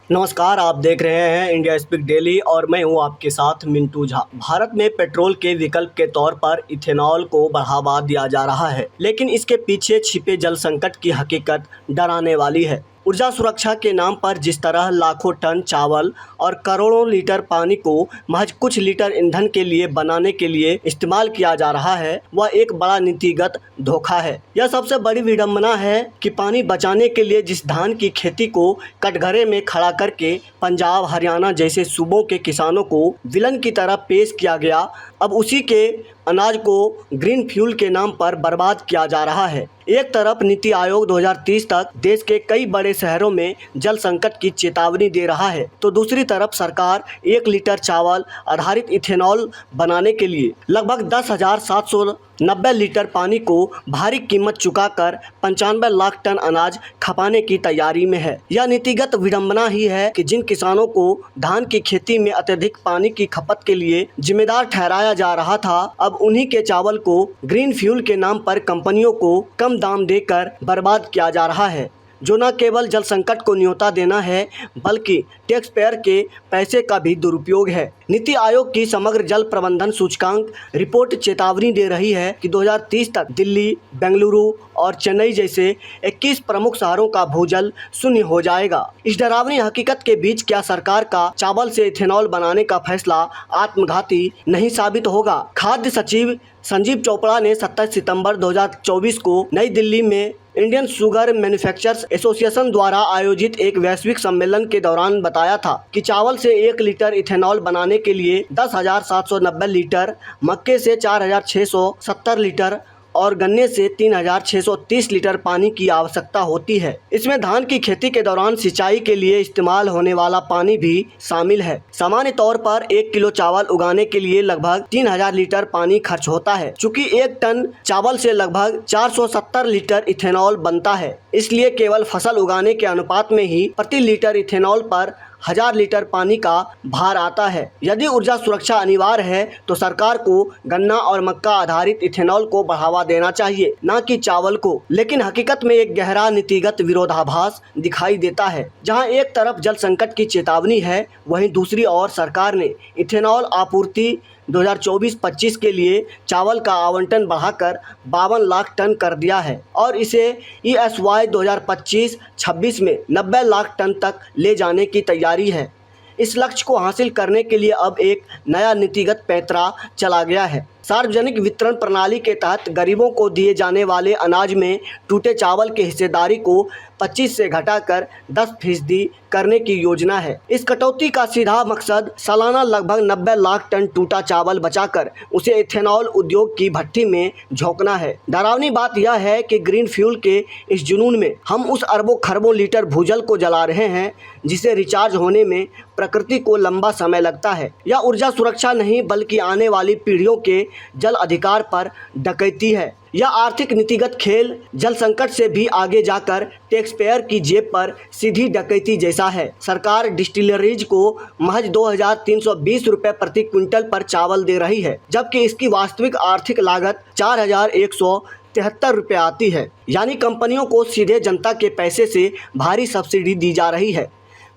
नमस्कार, आप देख रहे हैं इंडिया स्पीक डेली और मैं हूं आपके साथ मिंटू झा। भारत में पेट्रोल के विकल्प के तौर पर इथेनॉल को बढ़ावा दिया जा रहा है, लेकिन इसके पीछे छिपे जल संकट की हकीकत डराने वाली है। ऊर्जा सुरक्षा के नाम पर जिस तरह लाखों टन चावल और करोड़ों लीटर पानी को महज कुछ लीटर ईंधन के लिए बनाने के लिए इस्तेमाल किया जा रहा है, वह एक बड़ा नीतिगत धोखा है। यह सबसे बड़ी विडंबना है कि पानी बचाने के लिए जिस धान की खेती को कटघरे में खड़ा करके पंजाब, हरियाणा जैसे सूबों के किसानों को विलन की तरह पेश किया गया, अब उसी के अनाज को ग्रीन फ्यूल के नाम पर बर्बाद किया जा रहा है। एक तरफ नीति आयोग 2030 तक देश के कई बड़े शहरों में जल संकट की चेतावनी दे रहा है, तो दूसरी तरफ सरकार 1 लीटर चावल आधारित इथेनॉल बनाने के लिए लगभग 10,790 लीटर पानी को भारी कीमत चुकाकर 95 लाख टन अनाज खपाने की तैयारी में है। यह नीतिगत विडंबना ही है कि जिन किसानों को धान की खेती में अत्यधिक पानी की खपत के लिए जिम्मेदार ठहराया जा रहा था, अब उन्हीं के चावल को ग्रीन फ्यूल के नाम पर कंपनियों को कम दाम देकर बर्बाद किया जा रहा है, जो न केवल जल संकट को न्योता देना है बल्कि टैक्स पेयर के पैसे का भी दुरुपयोग है। नीति आयोग की समग्र जल प्रबंधन सूचकांक रिपोर्ट चेतावनी दे रही है कि 2030 तक दिल्ली, बेंगलुरु और चेन्नई जैसे 21 प्रमुख शहरों का भूजल शून्य हो जाएगा। इस डरावनी हकीकत के बीच क्या सरकार का चावल से इथेनॉल बनाने का फैसला आत्मघाती नहीं साबित होगा? खाद्य सचिव संजीव चोपड़ा ने 27 सितंबर 2024 को नई दिल्ली में इंडियन शुगर मैन्युफैक्चरर्स एसोसिएशन द्वारा आयोजित एक वैश्विक सम्मेलन के दौरान बताया था कि चावल से 1 लीटर इथेनॉल बनाने के लिए 10,790 लीटर, मक्के से 4,670 लीटर और गन्ने से 3,630 लीटर पानी की आवश्यकता होती है। इसमें धान की खेती के दौरान सिंचाई के लिए इस्तेमाल होने वाला पानी भी शामिल है। सामान्य तौर पर 1 किलो चावल उगाने के लिए लगभग 3,000 लीटर पानी खर्च होता है। चूँकि 1 टन चावल से लगभग 470 लीटर इथेनॉल बनता है, इसलिए केवल फसल उगाने के अनुपात में ही प्रति लीटर इथेनॉल पर 1000 लीटर पानी का भार आता है। यदि ऊर्जा सुरक्षा अनिवार्य है तो सरकार को गन्ना और मक्का आधारित इथेनॉल को बढ़ावा देना चाहिए, न कि चावल को। लेकिन हकीकत में एक गहरा नीतिगत विरोधाभास दिखाई देता है। जहां एक तरफ जल संकट की चेतावनी है, वहीं दूसरी ओर सरकार ने इथेनॉल आपूर्ति 2024-25 के लिए चावल का आवंटन बढ़ाकर 52 लाख टन कर दिया है और इसे ESY 2025-26 में 90 लाख टन तक ले जाने की तैयारी है। इस लक्ष्य को हासिल करने के लिए अब एक नया नीतिगत पैंतरा चला गया है। सार्वजनिक वितरण प्रणाली के तहत गरीबों को दिए जाने वाले अनाज में टूटे चावल की हिस्सेदारी को 25 से घटाकर 10% करने की योजना है। इस कटौती का सीधा मकसद सालाना लगभग 90 लाख टन टूटा चावल बचाकर उसे इथेनॉल उद्योग की भट्टी में झोंकना है। डरावनी बात यह है कि ग्रीन फ्यूल के इस जुनून में हम उस अरबों खरबों लीटर भूजल को जला रहे हैं जिसे रिचार्ज होने में प्रकृति को लंबा समय लगता है। यह ऊर्जा सुरक्षा नहीं बल्कि आने वाली पीढ़ियों के जल अधिकार पर डकैती है। यह आर्थिक नीतिगत खेल जल संकट से भी आगे जाकर टैक्स पेयर की जेब पर सीधी डकैती जैसा है। सरकार डिस्टिलरीज को महज 2,320 रुपये प्रति क्विंटल पर चावल दे रही है, जबकि इसकी वास्तविक आर्थिक लागत 4,173 रुपये आती है। यानी कंपनियों को सीधे जनता के पैसे से भारी सब्सिडी दी जा रही है।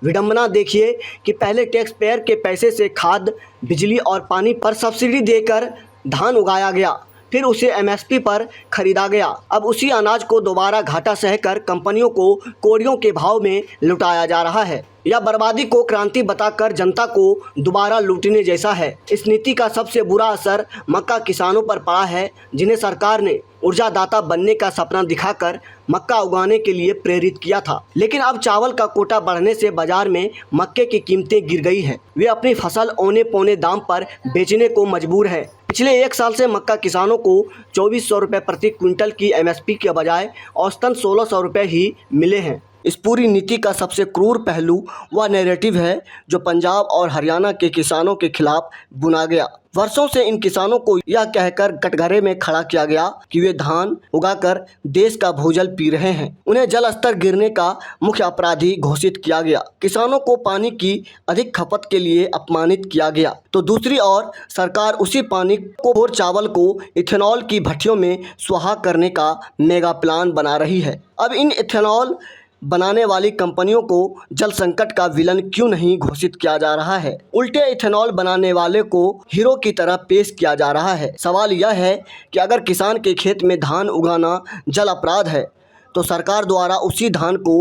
विडंबना देखिए कि पहले टैक्स पेयर के पैसे से खाद, बिजली और पानी पर सब्सिडी देकर धान उगाया गया, फिर उसे MSP पर खरीदा गया। अब उसी अनाज को दोबारा घाटा सहकर कंपनियों को कौड़ियों के भाव में लुटाया जा रहा है। यह बर्बादी को क्रांति बताकर जनता को दोबारा लूटने जैसा है। इस नीति का सबसे बुरा असर मक्का किसानों पर पड़ा है, जिन्हें सरकार ने ऊर्जादाता बनने का सपना दिखाकर मक्का उगाने के लिए प्रेरित किया था। लेकिन अब चावल का कोटा बढ़ने से बाजार में मक्के की कीमतें गिर गई है। वे अपनी फसल औने पौने दाम पर बेचने को मजबूर है। पिछले 1 साल से मक्का किसानों को 2,400 रुपये प्रति क्विंटल की MSP के बजाय औसतन 1,600 रुपये ही मिले हैं। इस पूरी नीति का सबसे क्रूर पहलू वह नैरेटिव है जो पंजाब और हरियाणा के किसानों के खिलाफ बुना गया। वर्षों से इन किसानों को यह कहकर कटघरे में खड़ा किया गया कि वे धान उगाकर देश का भूजल पी रहे हैं। उन्हें जल स्तर गिरने का मुख्य अपराधी घोषित किया गया। किसानों को पानी की अधिक खपत के लिए अपमानित किया गया, तो दूसरी ओर सरकार उसी पानी को और चावल को इथेनॉल की भट्टियों में स्वाहा करने का मेगा प्लान बना रही है। अब इन इथेनॉल बनाने वाली कंपनियों को जल संकट का विलन क्यों नहीं घोषित किया जा रहा है? उल्टे इथेनॉल बनाने वाले को हीरो की तरह पेश किया जा रहा है। सवाल यह है कि अगर किसान के खेत में धान उगाना जल अपराध है तो सरकार द्वारा उसी धान को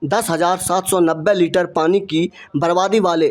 10,790 लीटर पानी की बर्बादी वाले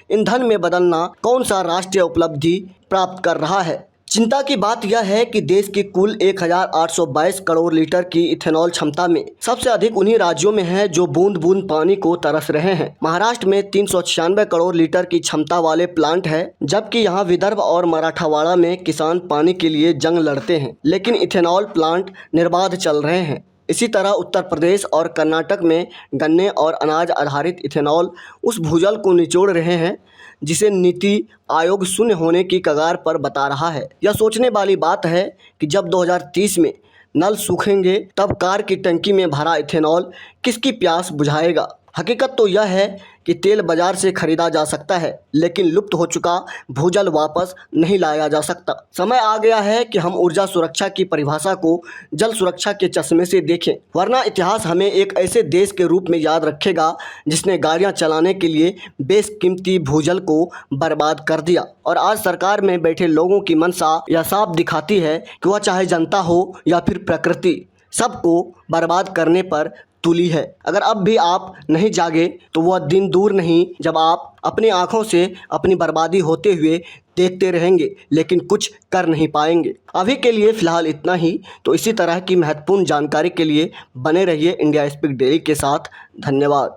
ईंधन में बदलना कौन सा राष्ट्रीय उपलब्धि प्राप्त कर रहा है? चिंता की बात यह है कि देश की कुल 1,822 करोड़ लीटर की इथेनॉल क्षमता में सबसे अधिक उन्हीं राज्यों में है जो बूंद बूंद पानी को तरस रहे हैं। महाराष्ट्र में 396 करोड़ लीटर की क्षमता वाले प्लांट है, जबकि यहाँ विदर्भ और मराठवाड़ा में किसान पानी के लिए जंग लड़ते हैं, लेकिन इथेनॉल प्लांट निर्बाध चल रहे हैं। इसी तरह उत्तर प्रदेश और कर्नाटक में गन्ने और अनाज आधारित इथेनॉल उस भूजल को निचोड़ रहे हैं जिसे नीति आयोग शून्य होने की कगार पर बता रहा है। यह सोचने वाली बात है कि जब 2030 में नल सूखेंगे तब कार की टंकी में भरा इथेनॉल किसकी प्यास बुझाएगा? हकीकत तो यह है कि तेल बाजार से खरीदा जा सकता है, लेकिन लुप्त हो चुका भूजल वापस नहीं लाया जा सकता। समय आ गया है कि हम ऊर्जा सुरक्षा की परिभाषा को जल सुरक्षा के चश्मे से देखें, वरना इतिहास हमें एक ऐसे देश के रूप में याद रखेगा जिसने गाड़ियां चलाने के लिए बेशकीमती भूजल को बर्बाद कर दिया। और आज सरकार में बैठे लोगों की मंशा यह साफ दिखाती है कि वह चाहे जनता हो या फिर प्रकृति, सबको बर्बाद करने पर तुली है। अगर अब भी आप नहीं जागे तो वह दिन दूर नहीं जब आप अपनी आंखों से अपनी बर्बादी होते हुए देखते रहेंगे, लेकिन कुछ कर नहीं पाएंगे। अभी के लिए फ़िलहाल इतना ही। तो इसी तरह की महत्वपूर्ण जानकारी के लिए बने रहिए इंडिया स्पीक डेली के साथ। धन्यवाद।